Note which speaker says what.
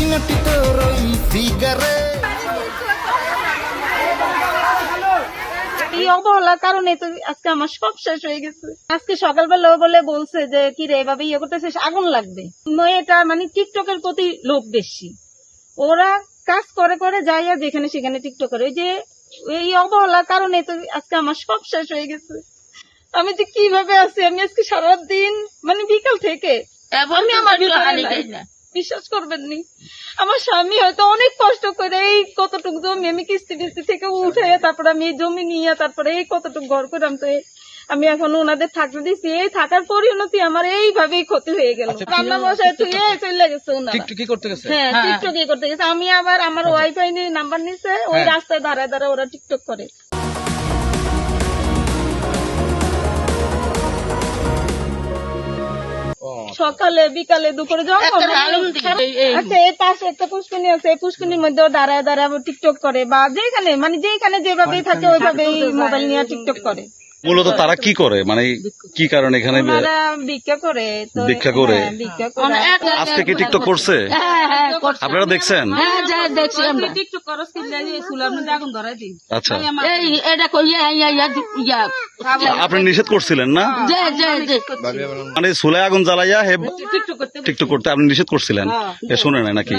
Speaker 1: নাটি নাটি তোর ওই ফিগারে।
Speaker 2: এই অবহেলার কারণে তো আজকে আমার সব শেষ হয়ে গেছে। আজকে সকালবেলা বলছে যে কি রে এভাবে ইয়ে করতেছে আগুন লাগবে। মেয়েটা মানে টিকটকের প্রতি লোভ বেশি, ওরা কাজ করে করে যাইয়া যেখানে সেখানে টিকটক করে। ওই যে এই অবহেলার কারণে তো আজকে আমার সব শেষ হয়ে গেছে। আমি যে কিভাবে আছি, আমি আজকে সারাদিন মানে বিকাল থেকে আমি আমার বিশ্বাস করবেন নি, আমার স্বামী হয়তো অনেক কষ্ট করে এই কতটুকু জমি আমি কিস্তি কিস্তি থেকে উঠে তারপরে আমি এই জমি নিয়ে তারপরে এই কতটুকু ঘর করলাম। তো আমি এখন ওনাদের থাকতে দিচ্ছি, এই থাকার পরিণতি আমার এইভাবেই ক্ষতি হয়ে গেল। রান্না বসায় তুই চলে গেছে ওনারা। হ্যাঁ টিকটক করতে গেছে। আমি আবার আমার ওয়াইফাই নিয়ে নাম্বার নিচ্ছে, ওই রাস্তায় দাঁড়ায় দাঁড়ায় ওরা টিকটক করে। সকালে বিকালে দুপুরে যখন আচ্ছা এই পাশে একটা পুষ্করণী আছে, এই পুষ্করণীর মধ্যে দাঁড়ায় দাঁড়ায় টিকটক করে, বা যেখানে মানে যেখানে যেভাবেই থাকে ওইভাবেই মোবাইল নিয়ে টিকটক করে।
Speaker 3: মূলত তারা কি করে, মানে কি কারণে এখানে
Speaker 2: ওনারা ভিক্ষা করে। তো
Speaker 3: ভিক্ষা করে?
Speaker 2: হ্যাঁ, ভিক্ষা করে।
Speaker 3: আজকে কি টিকটক করছে? আপনারা দেখছেন?
Speaker 2: টিকটক করস কিনলে চুলার মধ্যে আগুন ধরাই দিই।
Speaker 3: আচ্ছা, আপনি নিষেধ করছিলেন না? মানে চুলায় আগুন জ্বালাইয়া হে টিকটক করতে আপনি নিষেধ করছিলেন, শুনে নাই নাকি?